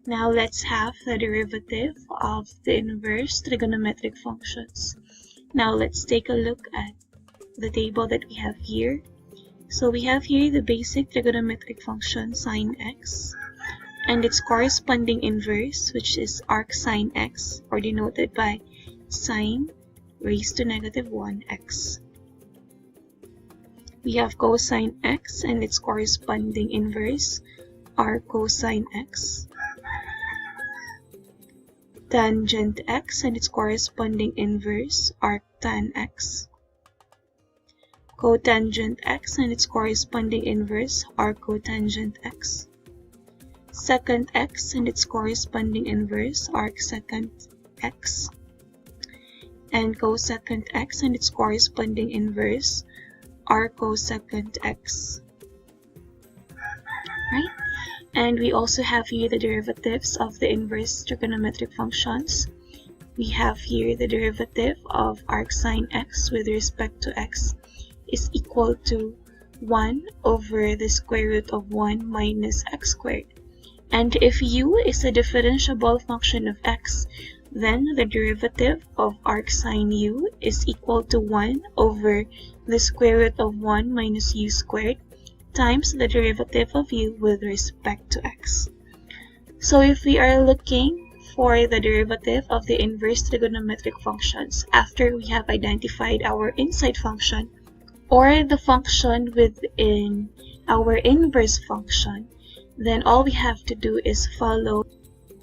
Now let's have the derivative of the inverse trigonometric functions. Now let's take a look at the table that we have here. So we have here the basic trigonometric function sine x and its corresponding inverse, which is arc sine x, or denoted by sine raised to negative 1x. We have cosine x and its corresponding inverse, arc cosine x. Tangent x and its corresponding inverse, arc tan x. Cotangent x and its corresponding inverse, arc cotangent x. Secant x and its corresponding inverse, arc secant x. And cosecant x and its corresponding inverse, arc cosecant x. Right? And we also have here the derivatives of the inverse trigonometric functions. We have here the derivative of arc sine x with respect to x is equal to 1 over the square root of 1 minus x squared. And if u is a differentiable function of x, then the derivative of arc sine u is equal to 1 over the square root of 1 minus u squared times the derivative of u with respect to x. So if we are looking for the derivative of the inverse trigonometric functions after we have identified our inside function or the function within our inverse function, then all we have to do is follow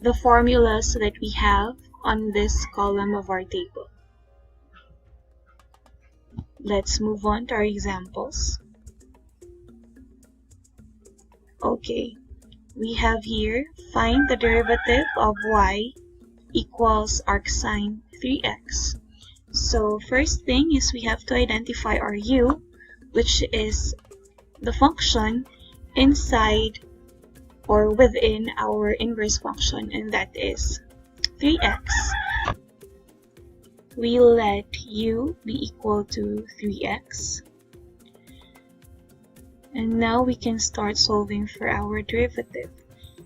the formulas that we have on this column of our table. Let's move on to our examples. Okay, we have here, find the derivative of y equals arc sine 3x. So first thing is we have to identify our u, which is the function inside or within our inverse function, and that is 3x. We let u be equal to 3x. And now we can start solving for our derivative.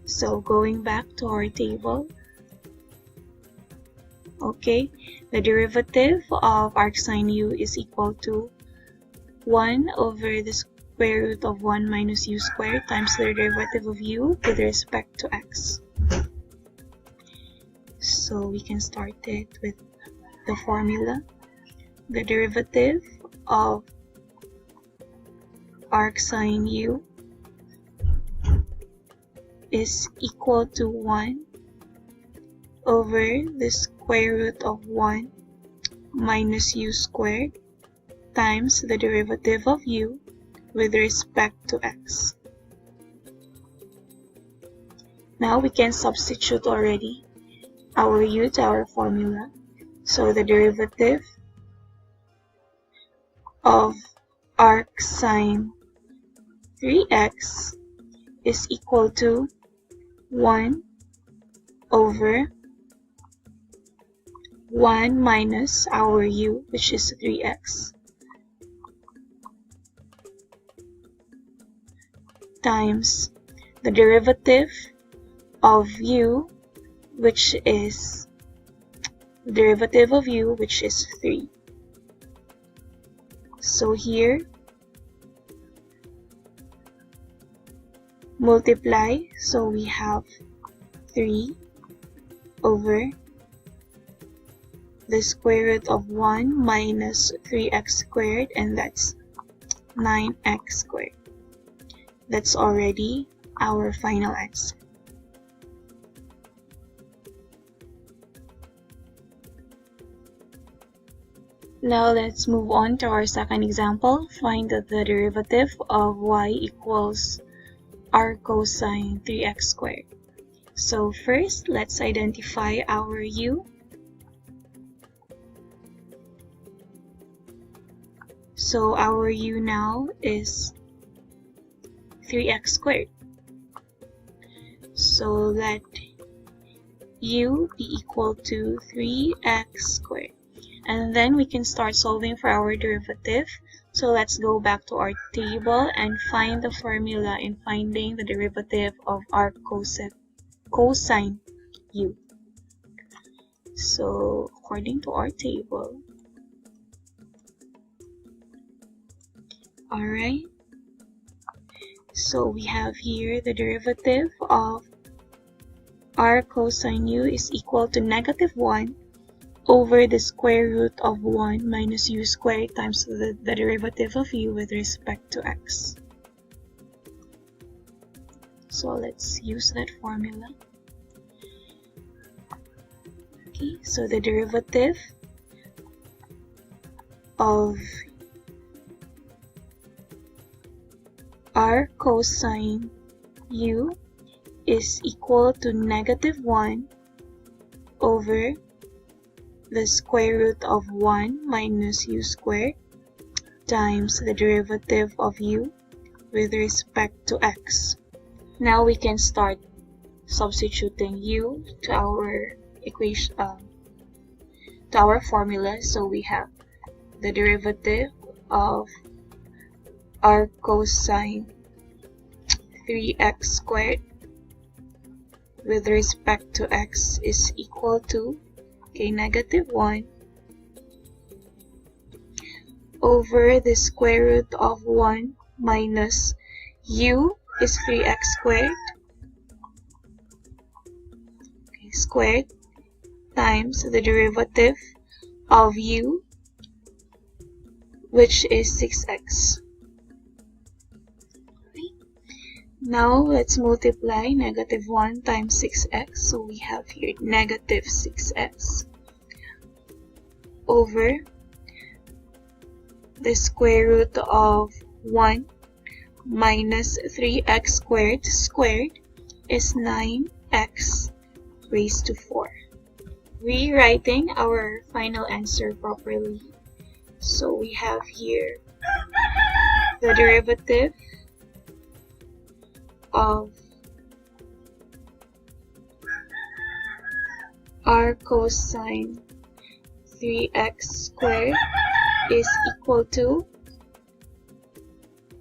So going back to our table, okay, the derivative of arc sine u is equal to 1 over the square root of 1 minus u squared times the derivative of u with respect to x. So we can start it with the formula. The derivative of arc sine u is equal to 1 over the square root of 1 minus u squared times the derivative of u with respect to x. Now we can substitute already our u to our formula. So the derivative of arc sine 3x is equal to 1 over 1 minus our u, which is 3x, times the derivative of u, which is 3. So here, multiply, so we have 3 over the square root of 1 minus 3x squared, and that's 9x squared. That's already our final answer. Now let's move on to our second example. Find the derivative of y equals arc cosine 3x squared. So first, let's identify our u. So our u now is 3x squared. So let u be equal to 3x squared. And then we can start solving for our derivative. So let's go back to our table and find the formula in finding the derivative of arc cosine u. So according to our table, alright, so we have here the derivative of r cosine u is equal to -1 over the square root of 1 minus u squared times the derivative of u with respect to x. So let's use that formula. Okay, so the derivative of r cosine u is equal to -1 over the square root of 1 minus u squared times the derivative of u with respect to x. Now we can start substituting u to our equation, to our formula. So we have the derivative of r cosine 3x squared with respect to x is equal to -1 over the square root of 1 minus u is 3x squared, squared times the derivative of u, which is 6x. Now let's multiply -1 times 6x. So we have here -6x over the square root of 1 minus 3x squared is 9x raised to 4. Rewriting our final answer properly. So we have here the derivative of r cosine 3x squared is equal to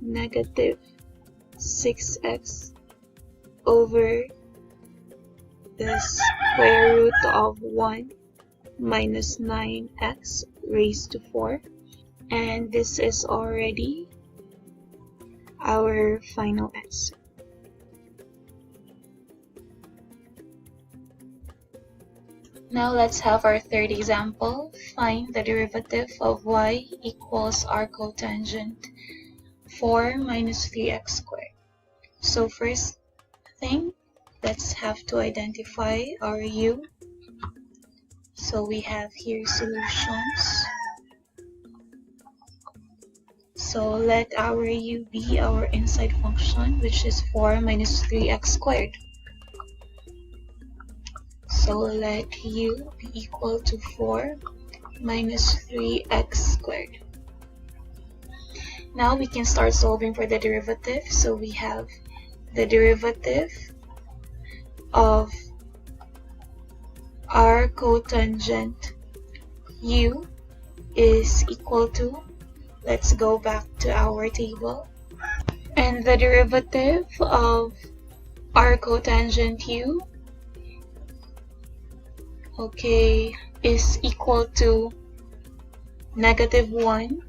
-6x over the square root of 1 minus 9x raised to 4. And this is already our final answer. Now let's have our third example. Find the derivative of y equals r cotangent 4 minus 3x squared. So first thing, let's have to identify our u. So we have here solutions. So let our u be our inside function, which is 4 minus 3x squared. So let u be equal to 4 minus 3x squared. Now we can start solving for the derivative. So we have the derivative of r cotangent u is equal to, let's go back to our table, and the derivative of r cotangent u, is equal to -1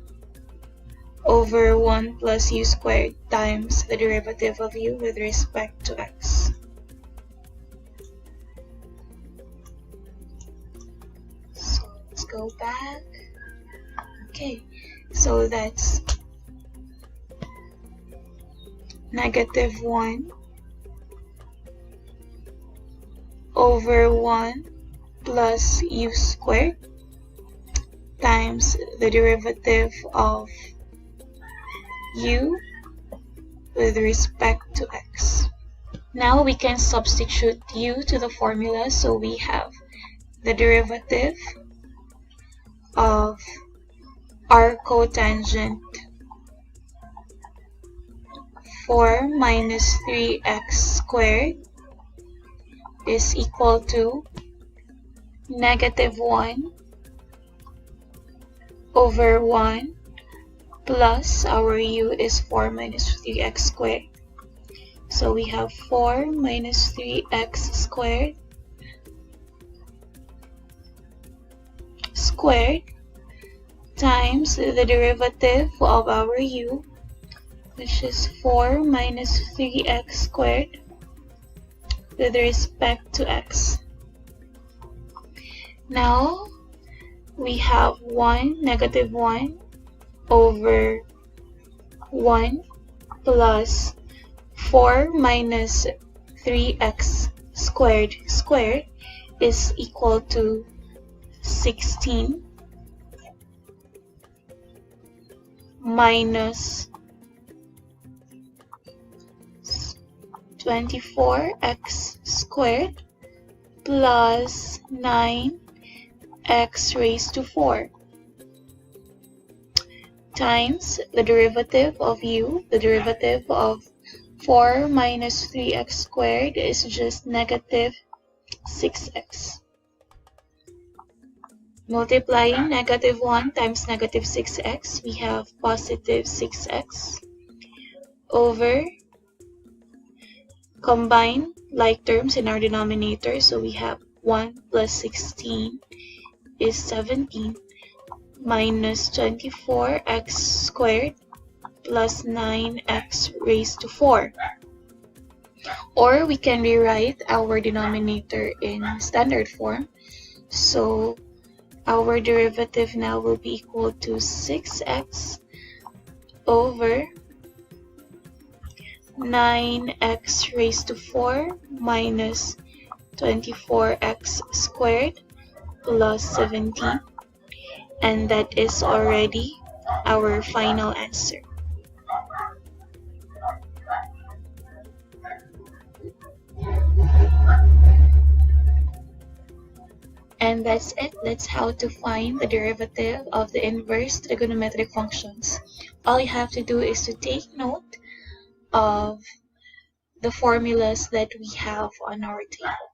over 1 plus u squared times the derivative of u with respect to x. So let's go back. So that's -1 over 1 plus u squared times the derivative of u with respect to x. Now we can substitute u to the formula. So we have the derivative of r cotangent 4 minus 3x squared is equal to -1 over 1 plus our u is 4 minus 3x squared. So So we have 4 minus 3x squared times the derivative of our u, which is 4 minus 3x squared with respect to x. Now we have negative 1 over 1 plus 4 minus 3x squared is equal to 16 minus 24x squared plus 9x raised to 4 times the derivative of u. The derivative of 4 minus 3x squared is just negative 6x. Multiplying negative 1 times negative 6x, we have positive 6x over, combine like terms in our denominator, so we have 1 plus 16 is 17 minus 24x squared plus 9x raised to 4. Or we can rewrite our denominator in standard form. So our derivative now will be equal to 6x over 9x raised to 4 minus 24x squared plus 17. And that is already our final answer. And that's it. That's how to find the derivative of the inverse trigonometric functions. All you have to do is to take note of the formulas that we have on our table.